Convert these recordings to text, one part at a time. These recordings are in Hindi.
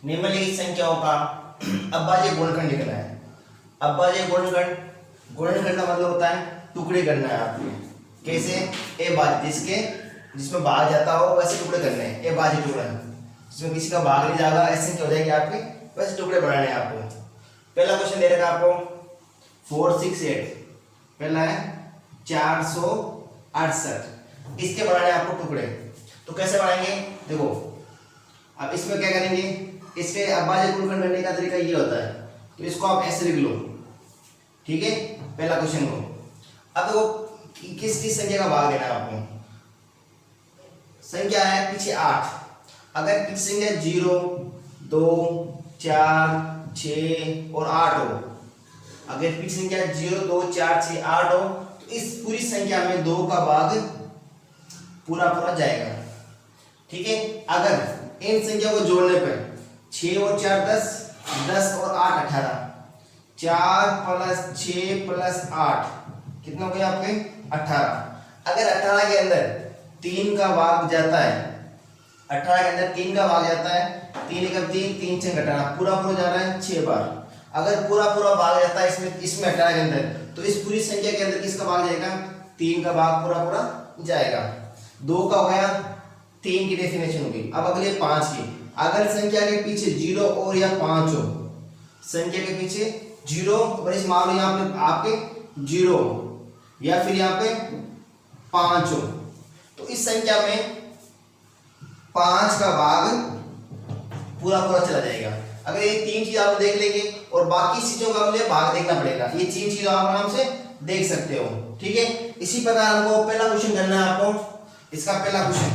निम्नलिखित संख्याओं का अभाज्य गुणनखंड लिखना है। अभाज्य गुणनखंड, गुणनखंड का मतलब होता है टुकड़े करना है आपको। कैसे? ए भाज्य जिसमें भाग जाता हो वैसे टुकड़े करने हैं। ए भाज्य टुकड़ा जिसमें किसी का भाग नहीं जाएगा, ऐसे संख्या हो जाएगी आपके, वैसे टुकड़े बनाने हैं आपको। पहला क्वेश्चन दे रखा आपको 468, पहला है 468, इसके बनाने हैं आपको टुकड़े। तो कैसे बनाएंगे देखो, अब इसमें क्या करेंगे, इसके अभाज्य गुणनखंड करने का तरीका ये होता है, तो इसको आप ऐसे लिख लो, ठीक है। पहला क्वेश्चन को अब देखो किस किस संख्या का भाग देना है आपको। संख्या है पीछे 8, अगर पीछे संख्या 0, 2, 4, 6 और 8 हो, अगर पीछे संख्या 0, 2, 4, 6, 8 हो, तो इस पूरी संख्या में 2 का भाग पूरा पूरा जाएगा, ठीक है। अगर इन संख्या को जोड़ने पर 6 और 4 10, 10 और 8 18, 4 + 6 + 8 कितना हो गया आपके 18। अगर 18 के अंदर 3 का भाग जाता है, 18 के अंदर 3 का भाग जाता है, 3 × 3 3 6 घटाना, पूरा पूरा जा रहा है 6 बार। अगर पूरा पूरा भाग जाता है इसमें 18 के अंदर, तो इस पूरी संख्या के अंदर किसका भाग जाएगा? 3 का भाग पूरा पूरा जाएगा। 2 का हो गया, 3 की डेफिनेशन होगी। अब अगले 5 की, अगर संख्या के पीछे 0 और या 5 हो, संख्या के पीछे 0 और इस मान लो यहाँ पे आपके 0 या फिर यहाँ पे 5 हो, तो इस संख्या में 5 का भाग पूरा पूरा चला जाएगा। अगर ये 3 चीज आप देख लेंगे और बाकी चीजों का मुझे भाग देखना पड़ेगा, ये 3 चीज आप आराम से देख सकते हो, ठीक है। इसी प्रकार हमको पहला क्वेश्चन करना है आपको। इसका पहला क्वेश्चन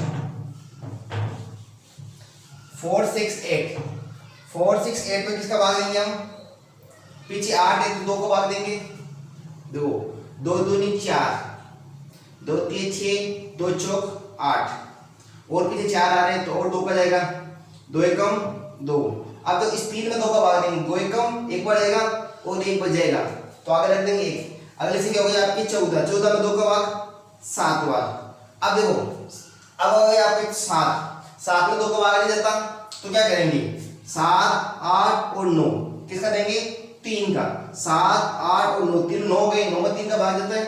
468, 468 में किसका भाग देंगे हम? पीछे 8 है तो 2 को भाग देंगे, 2 2 दूनी 4, 2 3 6, 2 चौक 8, और पीछे 4 आ रहे हैं तो और 2 का जाएगा, 2 एकम 2। अब तो इस 3 में 2 का भाग देंगे, 2 एकम 1 बार जाएगा और 1 बच जाएगा, तो आगे रख देंगे 1। अगले से क्या हो गया आपकी 14, 14 में 2 का भाग 7 बार। अब देखो अब हो गया आपके 7 में 2 का भाग नहीं जाता, तो क्या करेंगे 7 8 और 9 किसका देंगे? 3 का। 7 8 और 9, 3 9 गए, 9 में 3 का भाग जाता है,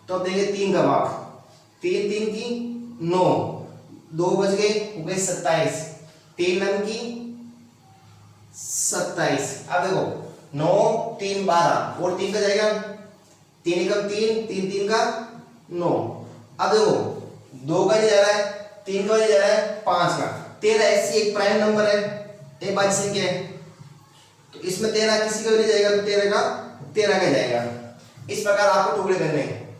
तो अब देंगे 3 का भाग, 3 3 की 9, 2 बच गए, हो गए 27, 3 9 की 27। अब देखो 9 3 12 और 3 का जाएगा, 3 एकम 3, 3 3 का 9। अब देखो 2 का नहीं जा रहा है, 3 का नहीं जा रहा है, 5 का। 13 ऐसी एक प्राइम नंबर है, एक भाज्य संख्या है, तो इसमें 13 किसी का भी नहीं जाएगा, तो 13 का जाएगा। इस प्रकार आपको टुकड़े करने हैं,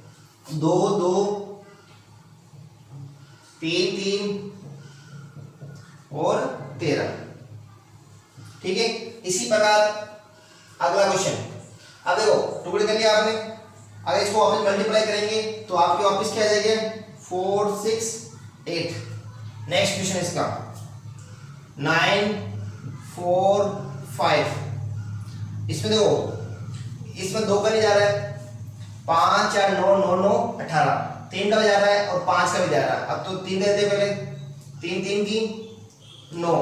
2 2 3 3 और 13, ठीक है। इसी प्रकार अगला क्वेश्चन, अब देखो टुकड़े कर लिया आपने, अगर इसको वापस मल्टीप्लाई करेंगे तो आपके वापस क्या आ जाएगा 4 6 8। नेक्स्ट क्वेश्चन इसका 9 4 5, इसमें देखो इसमें 2 का नहीं जा रहा है, 5 4 9 9 9 18, 3 का भी जा रहा है और 5 का भी जा रहा है। अब तो 3 देते पहले, 3 3 की 9,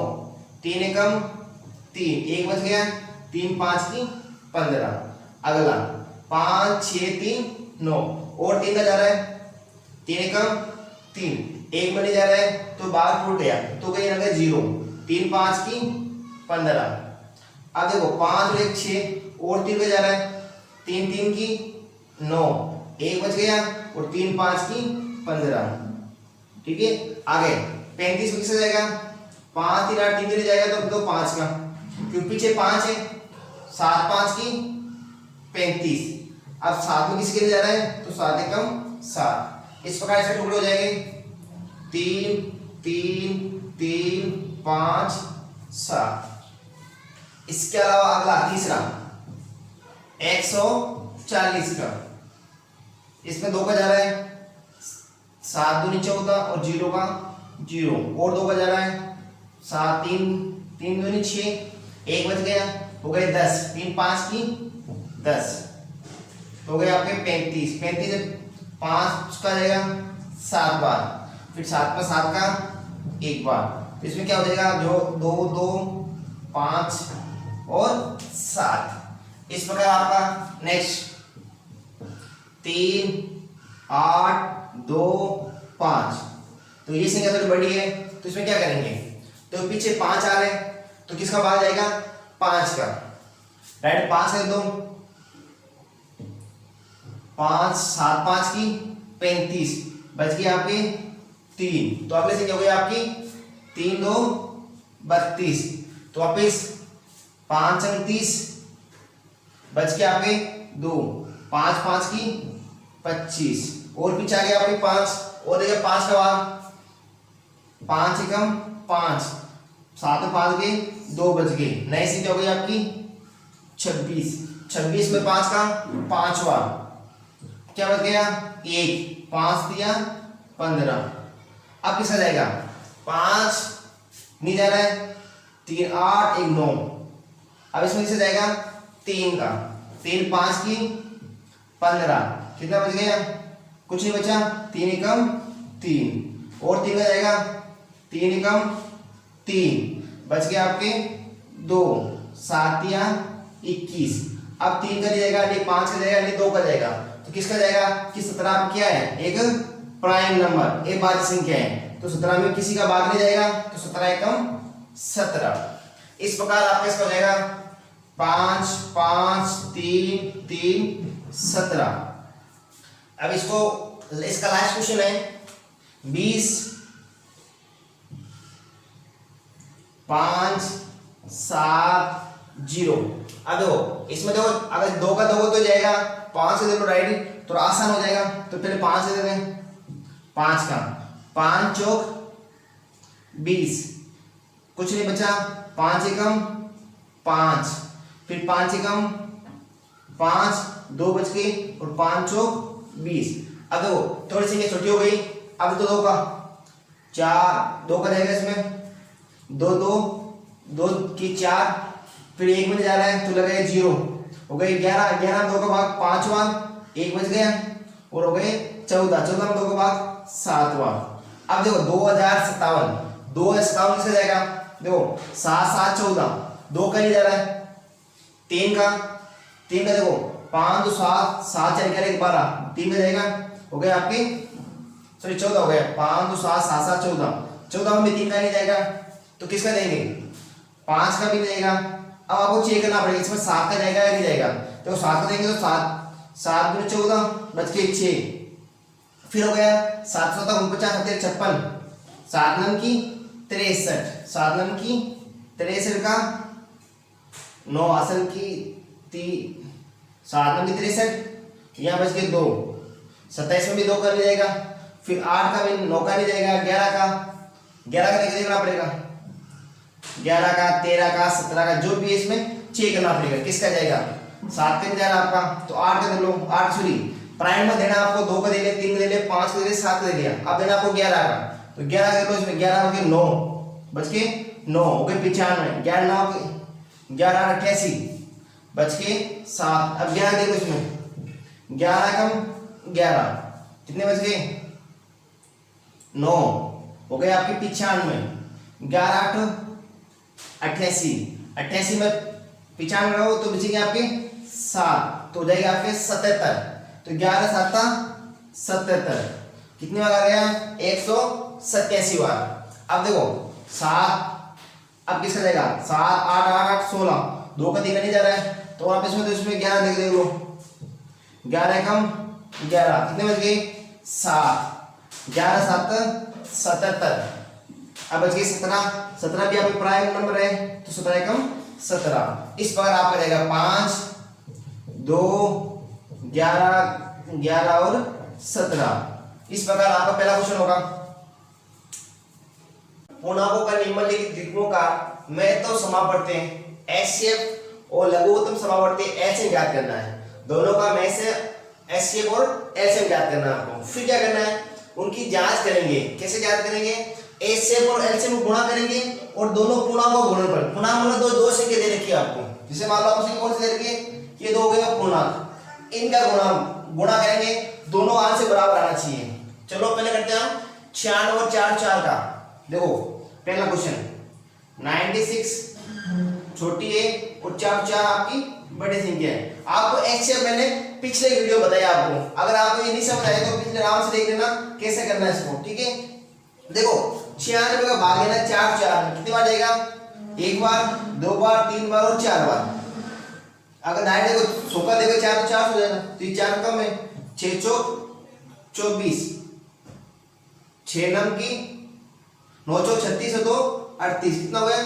3 एकम 3, 1 बच गया, 3 5 की 15। अगला 5 6 3 9 और 3 का जा रहा है, 3 एकम 3, 1 में नहीं जा रहा है, तो भाग टूट गया, तो कहीं ना कहीं 0, 3 5 की 15। अब देखो 5 और 1 6 और 3 का जा रहा है, 3 3 की 9, 1 बच गया और 3 5 की 15, ठीक है। आगे 35 में किसका जाएगा? 5 3 8 3 3 जाएगा, तो 5 का, क्योंकि पीछे 5 है, 7 5 की 35। अब 7 में किसके लिए जा रहा है, तो 7 एकम 7। इस प्रकार से टुकड़े हो जाएंगे 3 3 3 5 7। इसके अलावा अगला तीसरा 140 का, इसमें 2 का जा रहा है, 7 दूनी 14 और 0 का 0, और 2 का जा रहा है, 7 3 3 दूनी 6, 1 बच गया, हो गए 10, 3 5 की 10, हो गए आपके 35। 35 5 का जाएगा 7 बार, फिर 7 पर 7 का 1 बार, तो इसमें क्या हो जाएगा, जो 2 2 5 और 7। इस प्रकार आपका नेक्स्ट 3 8 2 5, तो ये संख्या थोड़ी बड़ी है, तो इसमें क्या करेंगे, तो पीछे 5 आ रहे हैं, तो किसका भाग जाएगा, 5 का, राइट। 5 है 2 5 7 5 की 35, बच गई आपकी 3, तो अगले संख्या हो गई आपकी 3 2 32, तो वापिस 5 29, बच गया आपके 2 5 5 की 25, और पीछे आ गया आपके 5, और देखिए 5 का भाग 5 एकम 5, 7 में 5 गए 2 बच गए, नई संख्या हो गई आपकी 26, 26 में 5 का 5वां, क्या बच गया 1, 5 दिया 15। अब किसका जाएगा, 5 नहीं जा रहा है, 3 8 1 9, अब इसमें किसका जाएगा 3 का, 3 5 की 15, कितना बच गया, कुछ नहीं बचा, 3 एकम 3, और 3 का जाएगा 3 एकम 3, बच गया आपके 2 7 या 21। अब 3 का जाएगा नहीं, 5 का जाएगा नहीं, 2 का जाएगा, तो किसका जाएगा कि 17 क्या है, एक प्राइम नंबर, एक भाज्य संख्या है, तो 17 में किसी का भाग नहीं जाएगा, तो 17 एकम 17। इस प्रकार आपका इसका हो जाएगा 5 5 3 3 17। अब इसको, इसका लास्ट क्वेश्चन है 20 5 7 0। अब देखो इसमें देखो, अगर 2 का 2 तो जाएगा, 5 से दे दो राइट, तो आसान हो जाएगा, तो पहले 5 से दे दें, 5 का 5 चौक 20, कुछ नहीं बचा, 5 एकम 5, फिर 5 एकम 5 2 बच गए, और 5 चौक 20। अब देखो थोड़ी सी छोटी हो गई, अब तो 2 का 4, 2 का जाएगा इसमें 2 2 2 की 4, फिर 1 में जा रहा है, तो लगेगा 0, हो गए 11, 11 2 का भाग 5वां, 1 बच गया, और हो गए 14, 14 में 2 का भाग 7वां। अब देखो 2057, 2057 किससे जाएगा, देखो 7 7 14, 2 का नहीं जा रहा है, 3 का देखो 5 2 7 7 4 11 12, 3 का जाएगा, हो गया आपके सॉरी 14 हो गया, 5 2 7 7 7 14, 14 में 3 का नहीं जाएगा, तो किसका देंगे, 5 का भी नहीं जाएगा। अब आपको चेक करना पड़ेगा इसमें 7 का जाएगा या नहीं जाएगा, तो 7 का देंगे तो 7 7 गुणे 14 बच के 6, फिर हो गया 7 7 49 56, 7 9 की 63, 7 9 की 63 का 9 आसन की 7 9 की 63, यहाँ बच के 2, 27 में भी 2 का नहीं जाएगा, फिर 8 का भी 9 का नहीं जाएगा, 11 का देखना पड़ेगा, 11 का 13 का 17 का, जो भी इसमें चेक करना पड़ेगा किसका जाएगा, 7 का नहीं जा रहा आपका, तो 8 का दे लो, 8 सॉरी प्राइम में देना आपको, 2 का दे लिया, 3 का दे लिया, 5 का दे लिया, 7 का दे लिया, अब देना आपको 11 का, तो 11 कर लो, इसमें 11 हो गए 9, बच के 9 हो गए 95, 11 9 11 88, बच के 7, अब 11 देखो इसमें 11 कम 11, कितने बच गए 9, हो गए आपके 95, 11 8 88, 88 में 95 रहो तो बचेंगे आपके 7, तो हो जाएगा आपके 77, तो 11 7 77, कितनी बार आ गया 187 बार। अब देखो 7, अब किसका जाएगा 7 8 8 8 16, 2 का देखा नहीं जा रहा है, तो आप इसमें तो इसमें 11 देख लो, 11 कम 11, कितने बच गए 7, 11 7 77, अब बच गए 17, 17 भी आपके प्राइम नंबर है, तो 17 कम 17। इस प्रकार आपका जाएगा 5 2 11 11 और 17। इस प्रकार आपका पहला क्वेश्चन होगा। पूर्णांकों का निम्नलिखित द्विगुणों का महत्तम समापवर्ती HCF और लघुत्तम समापवर्ती LCM ज्ञात करना है। दोनों का HCF और LCM ज्ञात करना है आपको। फिर क्या करना है, उनकी जांच करेंगे। कैसे ज्ञात करेंगे, HCF और LCM को गुणा करेंगे और दोनों पूर्णांकों का गुणनफल, पूर्णांक मतलब दो संख्या दे रखी है आपको, जैसे मान लो आपको संख्या कौन सी दे रखी है, ये दो हो गए पूर्णांक, इनका गुणा करेंगे, दोनों आंश से बराबर आना चाहिए। चलो पहले करते हैं हम 96 और 4 4 का। देखो पहला क्वेश्चन 96 छोटी है और 4 4 आपकी बड़ी संख्या है। आपको एक्चुअल मैंने पिछले वीडियो बताया आपको, अगर आपको ये नहीं समझ आया तो पिछले आराम से देख लेना कैसे करना है इसको, ठीक है। देखो 96 का भाग लेना 4 4 में, कितनी बार जाएगा? एक बार, दो बार, तीन बार और 4 बार। अगर डायरेक्ट देखो 100 का देखो 4 तो 4 हो जाएगा, तो ये 4 कम है, 6 चौक 24, 6 नम की 9 चौक 36 है तो 38, कितना हो गया?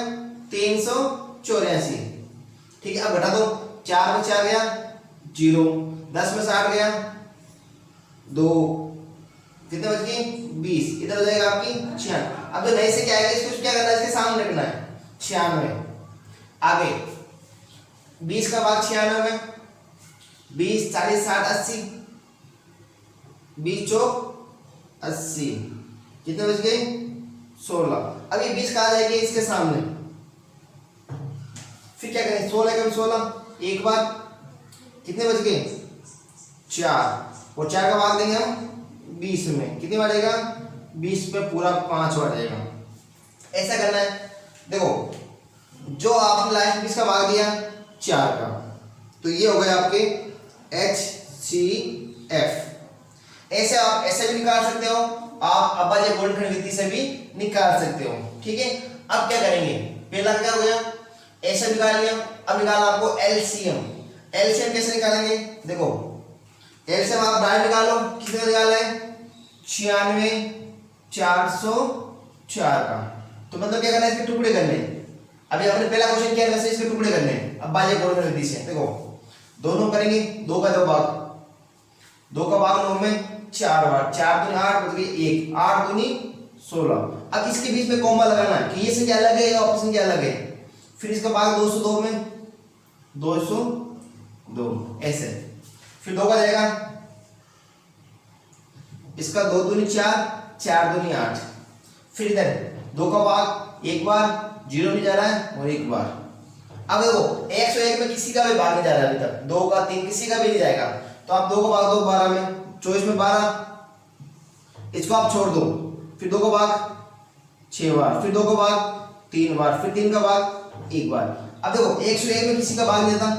384। ठीक है, अब घटा दो, 4 में 4 गया 0, 10 में 60 गया 2, कितने बच गए? 20, इधर हो जाएगा आपकी 96। अब तो नए से क्या आएगा, इसको क्या करना है? इसके सामने रखना है 96। आगे 20 का भाग 96 में, 20 40 60 80, 20 चौक 80, कितने बच गए? 16। अब ये 20 कहा जाएगी इसके सामने, फिर क्या करें? 16 कम 16, एक बार, कितने बच गए? 4, और 4 का भाग देंगे हम 20 में, कितनी बार जाएगा? 20 पे पूरा 5 बार जाएगा। ऐसा करना है। देखो जो आपने लास्ट 20 का भाग दिया 4 का, तो ये हो गया आपके HCF। ऐसे आप ऐसे भी निकाल सकते हो, आप अभाज्य गुणनखंड विधि से भी निकाल सकते हो, ठीक है। अब क्या करेंगे? पहला क्या हो गया? ऐसे निकाल लिया। अब निकालना आपको एलसीएम। एलसीएम कैसे निकालेंगे? देखो एलसीएम आप डायरेक्ट निकालो, कितने निकाला है? 96 404 का, तो मतलब क्या करना है? इसके टुकड़े करने। अभी आपने पहला क्वेश्चन किया वैसे इसके टुकड़े करने अब बाह्य गुणनखंड विधि से। देखो दोनों करेंगे, 2 का 2 भाग, 2 का भाग 9 में 4 बार, 4 दूनी 8 बच गई 1, 8 दूनी 16। अब इसके बीच में कॉमा लगाना है कि ये संख्या अलग है या ऑप्शन संख्या अलग है। फिर इसका भाग 202 में 202, ऐसे। फिर 2 का जाएगा, इसका 2 दूनी 4, 4 दूनी 8। फिर इधर 2 का भाग एक बार, 0 नहीं जा रहा है, और एक बार। अब देखो 101 में किसी का भी भाग नहीं जा रहा है अभी तक, 2 का 3 किसी का भी नहीं जाएगा, तो आप 2 का भाग दो 12 में, 24 में 12, इसको आप छोड़ दो। फिर 2 का भाग 6 बार, फिर 2 का भाग 3 बार, फिर 3 का भाग 1 बार। अब देखो 101 में किसी का भाग नहीं जाता,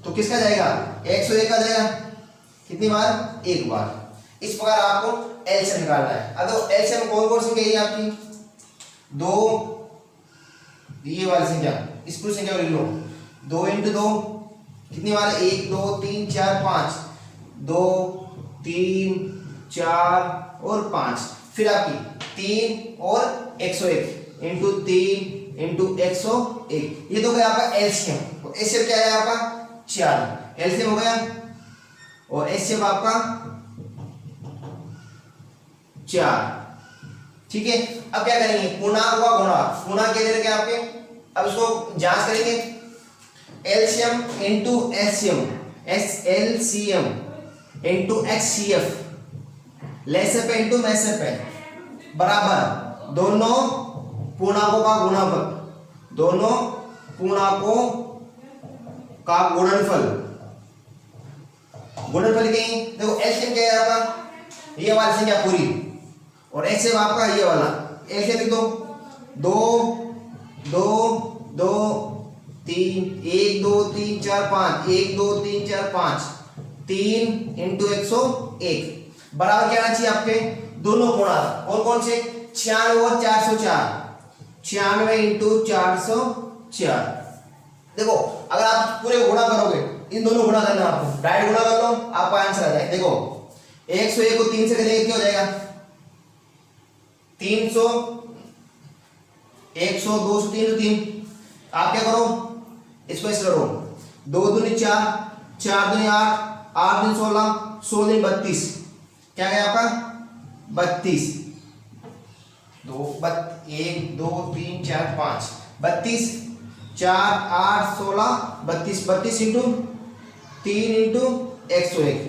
तो किसका जाएगा? 101 का जाएगा, कितनी बार? 1 बार। इस प्रकार आपको एलसीएम निकालना है। अब तो एलसीएम कौन कौन सी संख्या है आपकी? 2, ये वाली संख्या, इस पूरी संख्या को लिख लो। 2 × 2 कितनी बार? 1 2 3 4 5, 2 3 4 और 5। फिर आपकी 3 और 101 इंटू 3 इंटू 101, ये तो गया आपका एलसीएम। एलसीएम क्या है आपका? 4 एलसीएम हो गया, और एचसीएफ आपका 4, ठीक है। अब क्या करेंगे? पूर्णांक का गुणा, पूर्णांक क्या दे रखे आपके? अब इसको जांच करेंगे, LCM into HCM, LCM into HCF, लेसेप इंटू मैसेप बराबर दोनों पूर्णांकों का गुणनफल, दोनों पूर्णांकों का गुणनफल। गुणनफल कहीं देखो एलसीएम क्या है आपका? ये वाली संख्या पूरी, और एचसीएफ आपका ये वाला। एलसीएम लिख दो, 2 2 2 3, 1 2 3 4 5, 1 2 3 4 5, 3 इंटू 101 बराबर क्या आना चाहिए आपके? दोनों पूर्णांक कौन कौन से? 96 और 404, 96 इंटू 404। देखो अगर आप पूरे गुणा करोगे, इन दोनों गुणा करना है आपको, डायरेक्ट गुणा कर लो, आपका आंसर आ जाएगा। देखो 101 को 3 से करेंगे क्या हो जाएगा? 300, 100 200 303। आप क्या करो? इसको ऐसे करो, 2 दूनी 4, 4 दूनी 8, 8 दूनी 16, 16 दूनी 32, क्या गया आपका? 32। 1 2 3 4 5, 32, 4 8 16 32, 32 इंटू 3 इंटू 101।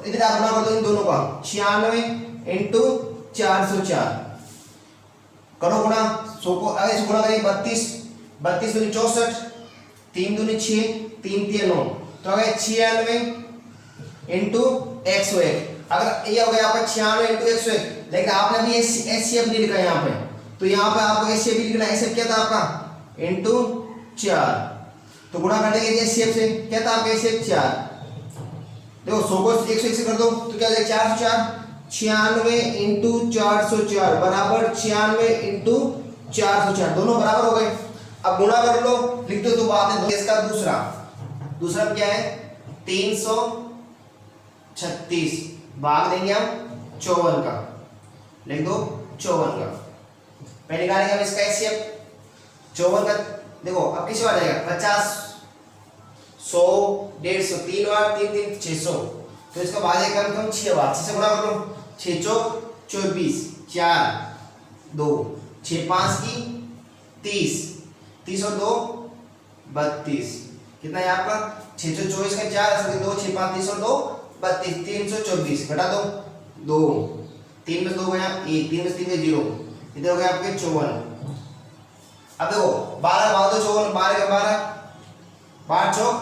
इधर आप गुणा कर दो इन दोनों का, 96 इंटू 404 करो गुणा। 100 को अगर इसे गुणा करेंगे 32, 32 दूनी 64, 3 दूनी 6, 3 3 9, तो आ गया 96 इंटू 101। अगर ये हो गया आपका 96 इंटू 101, लेकिन आपने अभी एचसीएफ नहीं लिखा यहाँ पे, तो यहाँ पे आपको एचसीएफ लिखना है। एचसीएफ क्या था आपका इंटू 4, तो गुणा कर देंगे एचसीएफ से, क्या था आपका एचसीएफ 4। देखो 100 को 101 से कर दो तो क्या हो जाएगा 404, 96 इंटू 404 बराबर 96 इंटू 404, दोनों बराबर हो गए। अब गुणा कर लो, लिख दो तो बात है। इसका दूसरा क्या है 336, भाग देंगे हम 54 का, लिख दो 54 का। पहले निकालेंगे हम इसका एचसीएफ 54 का। देखो अब किस बार जाएगा 50, 100, 150, 3 बार 3 3 600, तो इसका भाग जाएगा कम 6 बार। 6 से गुणा कर लो, 6 चौक 24, 4 2 6 5 की 30, 30 और 2 32, कितना है आपका 624 का 4 2 6 5 30 और 2 32, 324 घटा दो 2, 3 में 2 गया 1, 3 में 3 में 0, इधर हो गया आपके 54। अब देखो 12 भाग दो 54, 12 का 12, 5 चौक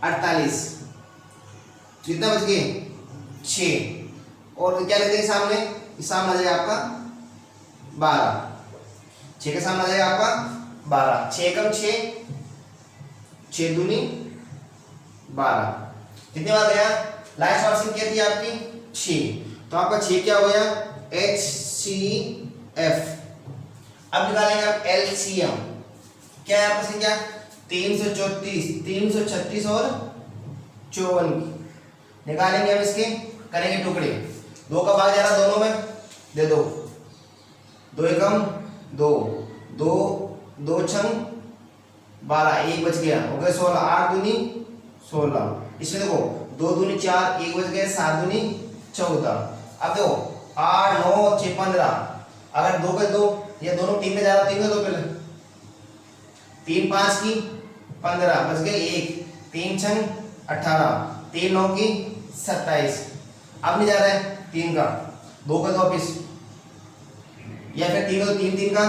48, कितना बच गए 6, और क्या लिख देंगे सामने, सामने आ जाएगा आपका 12, 6 के सामने आ जाएगा आपका 12, 6 कम 6, 6 दूनी 12, कितनी बार गया लास्ट वार्षिक क्या थी आपकी 6, तो आपका 6 क्या हो गया HCF। अब निकालेंगे आप LCM, क्या है आपका संख्या 334, 336 और 54 निकालेंगे हम इसके, करेंगे टुकड़े, 2 का भाग जा रहा दोनों में, दे दो 2 एकम 2, 2 2 छंग 12, 1 बच गया, हो गया 16, 8 दूनी 16, इसमें देखो 2 दूनी 4, 1 बच गया, 7 दूनी 14। अब देखो 8 9 6 15, अगर 2 के 2, ये दोनों 3 में जा रहा, 3 में 2 पहले 3 5 की 15 बच गए 1, 3 छंग 18, 3 9 की 27, अब नहीं जा रहा है 3 का 2 का 2 वापिस, या फिर 3 का 3 3 का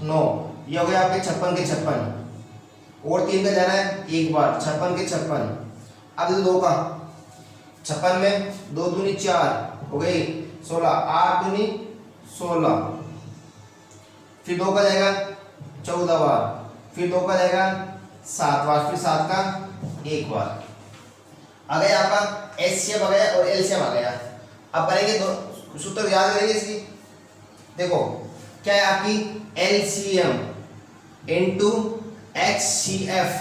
9, ये हो गया आपके 56 के 56, और 3 का जा रहा है एक बार 56 के 56। अब 2 का 56 में 2 दूनी 4 हो गई 16, 8 दूनी 16, फिर 2 का जाएगा 14 बार, फिर 2 का जाएगा 7 बार, फिर 7 का 1 बार। आ गया आपका एचसीएफ आ गया और एलसीएम आ गया। अब करेंगे दो सूत्र याद करेंगे इसकी, देखो क्या है आपकी एलसीएम इंटू HCF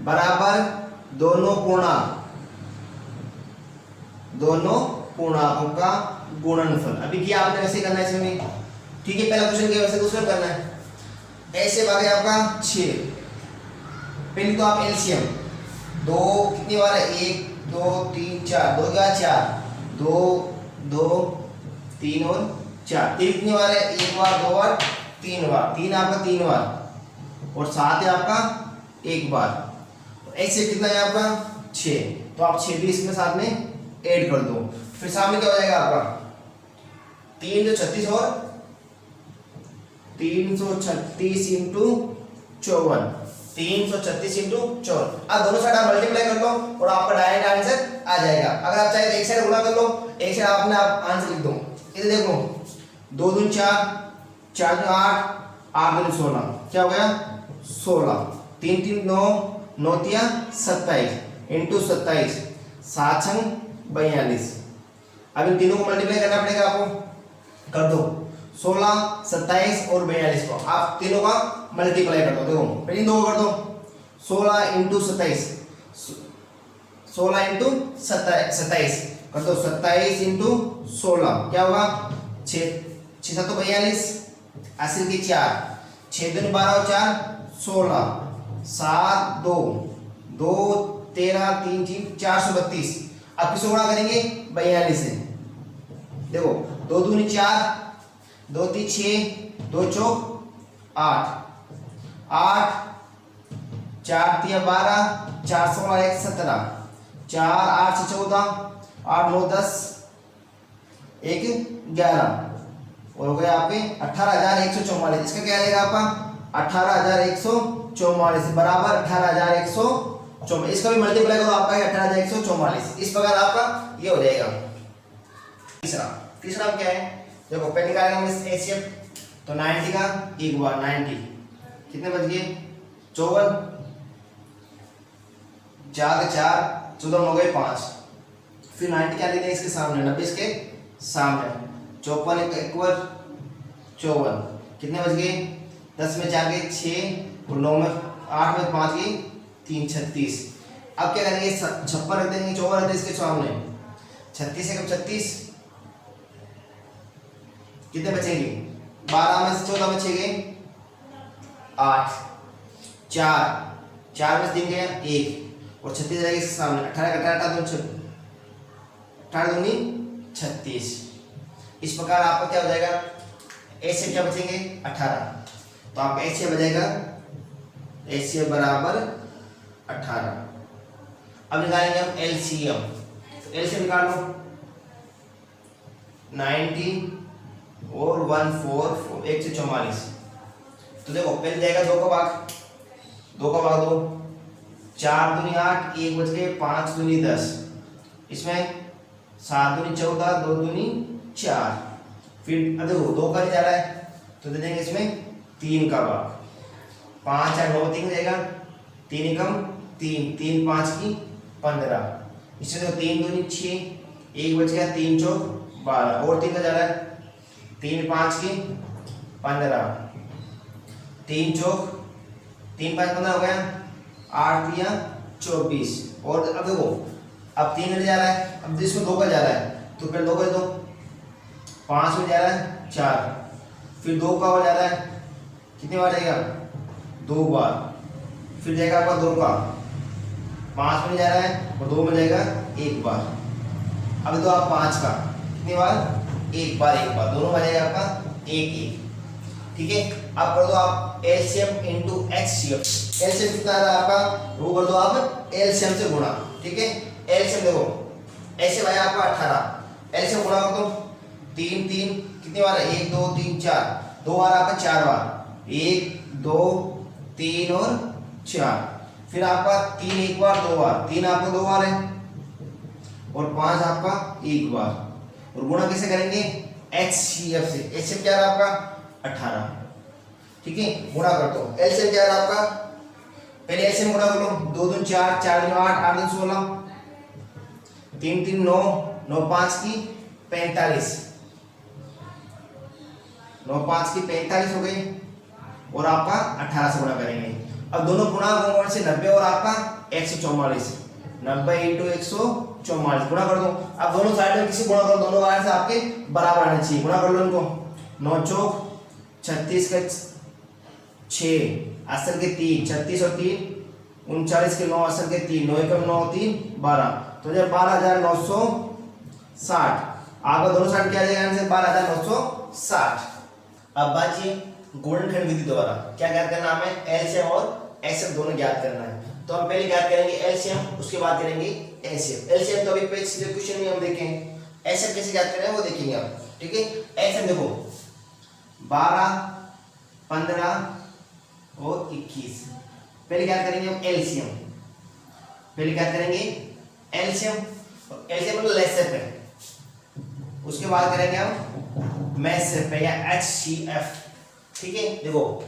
बराबर दोनों पूर्णांकों का गुणनफल। अभी किया आपने वैसे करना है इसमें, ठीक है, पहला क्वेश्चन किया वैसे दूसरा करना है। ऐसे आ गया आपका 6, पहले तो आप एलसीएम 2 कितनी बार है 1 2 3 4, 2 क्या 4, 2 2 3 और 4, 3 कितनी बार है 1 बार 2 बार 3 बार, 3 आपका 3 बार, और 7 है आपका 1 बार, तो ऐसे कितना है आपका 6, तो आप 6 भी इसमें साथ में ऐड कर दो, फिर सामने क्या हो जाएगा आपका 336 और 336 इंटू 54, 336 इंटू 54। अब दोनों साइड आप मल्टीप्लाई कर लो और आपका डायरेक्ट आंसर आ जाएगा। अगर आप चाहे तो एक साइड गुणा कर लो, एक साइड आपने आप आंसर लिख दो। इधर देखो 2 दूनी 4, 4 दूनी 8, 8 दूनी 16, क्या हो गया 16, 3 3 9, 9 तिया 27 इंटू 27, 7 छंग 42। अब इन तीनों को मल्टीप्लाई करना पड़ेगा आपको, कर दो 16 27 और 42 को आप तीनों का मल्टीप्लाई कर दो। देखो पहले इन दो कर दो, 16 इंटू 27, 16 इंटू 27 कर दो, 27 इंटू 16 क्या होगा 6 6 7 42, 80 की 4, 6 दूनी 12 और 4 16, 7 2 2 13 3 3 432। अब किसको गुणा करेंगे 42 से, देखो 2 दूनी 4, 2 3 6, 2 चौक 8, 8 4 3 12, 4 16 1 17, 4 8 6 14, 8 9 10 1 11, और हो गया आपके 18,144। इसका क्या आएगा आपका 18,144 बराबर 18,144। इसका भी मल्टीप्लाई करो आपका 18,144। इस प्रकार आपका ये हो जाएगा। तीसरा तीसरा क्या है, देखो पहले निकालेंगे हम एचसीएफ, तो 90 का एक बार 90 कितने बच गए 54, 4 के 4 14 हो गए 5, फिर 90 क्या लिखते हैं इसके सामने, 90 इसके सामने, 54 एक बार 54 कितने बच गए, 10 में 4 गए 6 और 9 में 8 में 5 गए 3 36। अब क्या करेंगे 56 रख देंगे, 54 रख देंगे इसके सामने, 36 है कब 36 कितने बचेंगे, 12 में से 14 में 6 गए 8, 4 में से 3 गया 1 और 36 रहेगा इसके सामने, 18 का 18 दूनी 36। इस प्रकार आपका क्या हो जाएगा, एच से क्या बचेंगे 18, तो आपका एच से बचेगा एच से बराबर 18। अब निकालेंगे हम एलसीएम, तो एलसीएम निकाल लो 90 और 144 1 से 44, तो देखो पहले जाएगा 2 का भाग 2, 4 दूनी 8 1 बच गए 5 दूनी 10, इसमें 7 दूनी 14 2 दूनी 4, फिर देखो 2 का नहीं जा रहा है तो दे देंगे इसमें 3 का भाग, 5 और 9 3 हो जाएगा, 3 एकम 3 3 5 की 15, इसमें तो 3 दूनी 6 1 बच गया 3 चौक 12 और 3 का जा रहा है, 3 5 की 15 3 चौक 3 5 15 हो गया, 8 या 24 और अब देखो अब 3 में जा रहा है, अब इसमें 2 का जा रहा है तो फिर 2 कर दो, 5 में जा रहा है 4, फिर 2 का हो जा रहा है कितनी बार जाएगा 2 बार, फिर जाएगा आपका 2 का 5 में जा रहा है और 2 में जाएगा 1 बार, अब तो आप 5 का कितनी बार 1 बार दोनों में जाएगा आपका 1 1, ठीक है। अब कर दो आप एलसीएम इनटू एचसीएफ, एलसीएम कितना आ रहा है आपका वो कर दो आप एलसीएम से गुणा, ठीक है। एलसीएम देखो ऐसे भाई आपका 18, एलसीएम गुणा कर दो 3 3 कितनी बार है 1 2 3 4, 2 बार आपका 4 बार 1 2 3 और 4, फिर आपका 3 1 बार 2 बार 3 आपका 2 बार है और 5 आपका 1 बार, और गुणा कैसे करेंगे एचसीएफ से, एचसीएफ क्या है आपका 18, ठीक है। गुणा कर दो एलसीएम क्या है आपका, पहले एलसीएम गुणा कर लो 2 2 4 4 2 8 8 2 16 3 3 9 9 5 की 45 9 5 की 45 हो गई और आपका 18 से गुणा करेंगे। अब दोनों गुणा से 90 और आपका 144, 90 इंटू 144 गुणा कर दो। अब दोनों साइड में किसी गुणा करो, दोनों वाले से आपके बराबर आना चाहिए, गुणा कर लो इनको, 9 चौक 36 के 6 असल के 3 36 और 3 39 के 9 असल के 3 9 एकम 9 3 12, तो जब 12,960 आपका दोनों साइड क्या आ जाएगा आंसर 12,960। अब बात ये गुणनखंड विधि द्वारा क्या ज्ञात करना हमें, एलसीएम और एचसीएफ दोनों ज्ञात करना है। तो हम पहले ज्ञात करेंगे एलसीएम, उसके बाद करेंगे एचसीएफ। एलसीएम तो अभी पेज सीधे क्वेश्चन में हम देखेंगे, एचसीएफ कैसे ज्ञात करें वो देखेंगे आप, ठीक है। एलसीएम देखो 12 15 और 21, पहले क्या करेंगे हम एलसीएम, पहले क्या करेंगे एलसीएम, एलसीएम मतलब लेसेफ है, उसके बाद करेंगे हम मैसेफ या एचसीएफ, ठीक है। देखो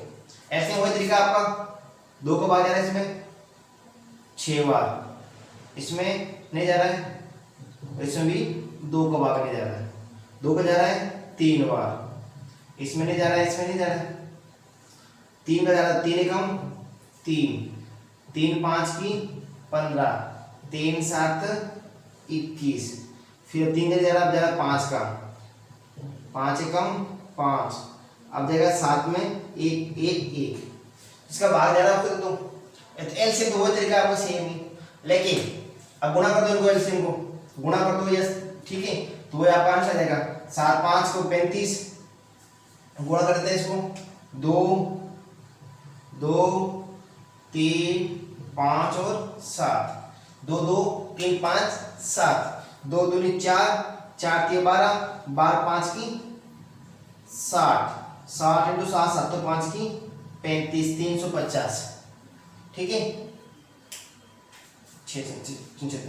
ऐसे वही तरीका आपका 2 को बार जा रहा है इसमें 6 बार, इसमें नहीं जा रहा है और इसमें भी 2 का भाग नहीं जा रहा है, 2 का जा रहा है 3 बार, इसमें नहीं जा रहा है इसमें नहीं जा रहा है, 3 का जा रहा है 3 एकम 3 3 5 की 15 3 7 21, फिर 3 का जा रहा है, अब जा रहा है 5 का 5 एकम 5, अब जाएगा 7 में 1 1 1, इसका भाग जा रहा है तो एलसीएम तो वही तरीका आपको सेम ही, लेकिन अब गुणा कर दो इनको, एलसीएम को गुणा कर दो यस, ठीक है। तो वही आपका आंसर आ जाएगा 7 5 को 35, गुणा कर देते हैं इसको 2 2 3 5 और 7, 2 2 3 5 7, 2 दूनी 4 4 3 12 12 5 की 60 60 इंटू 7 7 तो 5 की 35 350, ठीक है। 6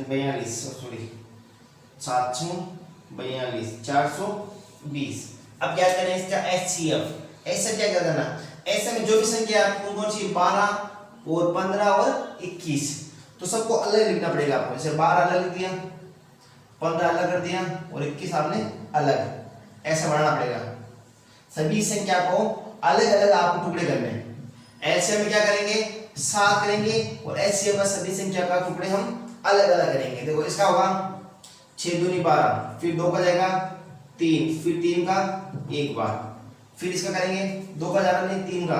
42 सॉरी 7 42 420। अब क्या करें इसका HCF। ऐसा क्या करना, ऐसे में जो भी संख्या आपको कौन सी 12 और 15 और 21, तो सबको अलग लिखना पड़ेगा आपको। जैसे 12 अलग लिख दिया, 15 अलग कर दिया और 21 आपने अलग, ऐसा बनाना पड़ेगा। सभी संख्या को अलग अलग आपको टुकड़े करने हैं। एलसीएम में क्या करेंगे 7 करेंगे और एचसीएफ में सभी संख्या का टुकड़े हम अलग अलग करेंगे। देखो इसका होगा 6 दूनी 12, फिर 2 का जाएगा 3, फिर 3 का एक बार, फिर इसका करेंगे 2 का जाएगा नहीं 3 का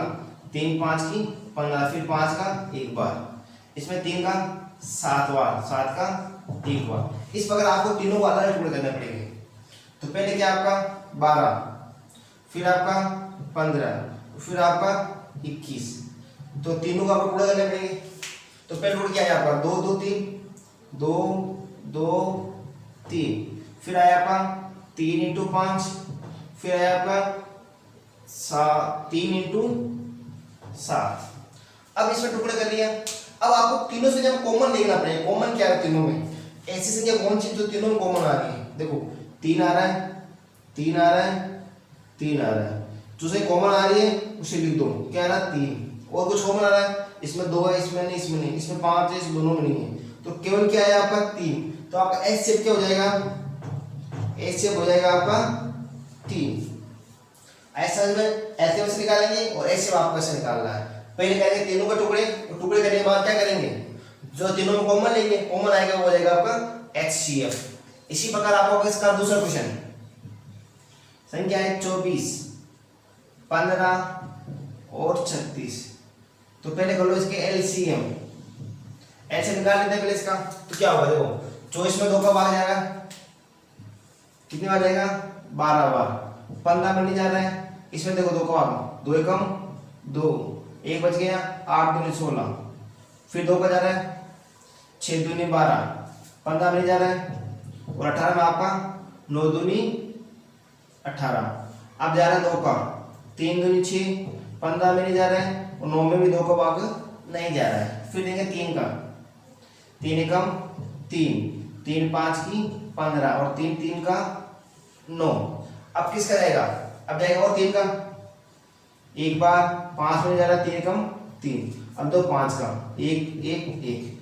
3 5 की 15, फिर 5 का एक बार, इसमें 3 का 7 बार, 7 का एक बार। इस प्रकार आपको तीनों को अलग टुकड़े करने पड़ेंगे। तो पहले क्या आपका 12, फिर आपका 15, फिर आपका 21, तो तीनों का आपको टुकड़ा करने पड़ेंगे। तो पहले टुकड़ा क्या है आपका 2 2 3 2 2 3, फिर आया आपका 3 इंटू 5, फिर आया आपका 3 इंटू 7। अब इसमें टुकड़े कर लिया। अब आपको तीनों से जब कॉमन देखना पड़ेगा, कॉमन क्या है तीनों में, ऐसी संख्या कौन सी जो तीनों में कॉमन आ रही है। देखो 3 आ रहा है, 3 आ रहा है, 3 आ रहा है, जो से कॉमन आ रही है उसे लिख दो, क्या आ रहा है 3। और कुछ कॉमन आ रहा है, इसमें 2 है, इसमें नहीं, इसमें नहीं, इसमें 5 है, इस दोनों में नहीं है, तो केवल क्या है आपका 3। तो आपका एच शेप क्या हो जाएगा, एच शेप हो जाएगा आपका 3। ऐसा में ऐसे से निकालेंगे और ऐसे आपको ऐसे निकालना है। पहले करेंगे तीनों के टुकड़े, और टुकड़े करने के बाद क्या करेंगे, जो तीनों में कॉमन लेंगे, कॉमन आएगा वो हो जाएगा आपका HCF। इसी प्रकार आपको इसका दूसरा क्वेश्चन, संख्या है 24 15 और 36। तो पहले कर लो इसके एलसीएम, ऐसे निकाल लेते हैं पहले इसका। तो क्या होगा देखो 24 में 2 का भाग जाएगा, कितनी बार जाएगा 12 बार, 15 में नहीं जा रहा है, इसमें देखो 2 का भाग, 2 एकम 2, 1 बच गया, 8 दूनी 16, फिर 2 का जा रहा है 6 दूनी 12, 15 में नहीं जा रहा है, और 18 में आपका 9 दूनी 18। अब जा रहा है 2 का, 3 दूनी 6, 15 में नहीं जा रहा है, और 9 में भी 2 का भाग नहीं जा रहा है। फिर देंगे 3 का, 3 एकम 3, 3 5 की 15 और 3 3 का 9। अब किसका जाएगा, अब जाएगा और 3 का, एक बार 5 में जा रहा है, 3 एकम 3, अब 2 5 का 1 1 1।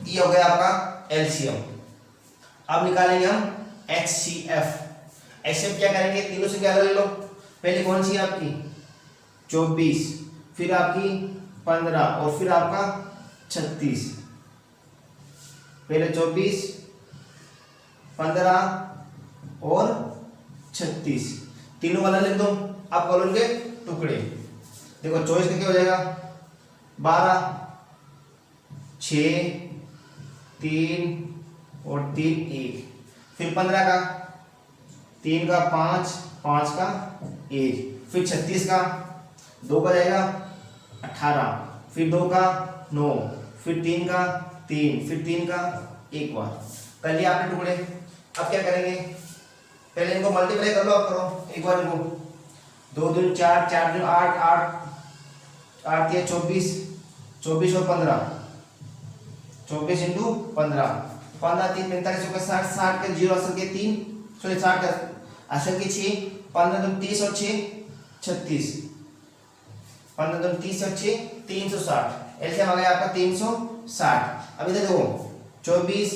ये हो गया आपका एलसीएम। अब निकालेंगे हम HCF। HCF क्या करेंगे, तीनों से क्या ले लो, पहले कौन सी है आपकी 24, फिर आपकी 15 और फिर आपका 36। पहले 24 15 और 36 तीनों वाला लिख दो। अब कॉलम के टुकड़े देखो 24 का क्या हो जाएगा 12 6 3 और 3 1, फिर 15 का 3 का 5 5 का 1, फिर 36 का 2 का जाएगा 18, फिर 2 का 9, फिर 3 का 3, फिर 3 का एक बार कर लिया आपने टुकड़े। अब क्या करेंगे, पहले इनको मल्टीप्लाई कर लो, आप करो एक बार इनको, 2 दूनी 4 4 दूनी 8 8 8 या 24 24 और 15, 24 इंटू 15, 15 3 45 का 60 60 का 0 असल के 3 सॉरी 60 का असल के 6, 15 दूनी 30 और 6 36, 15 दूनी 30 और 6 360, एलसीएम आ गया आपका 360। अब इधर देखो 24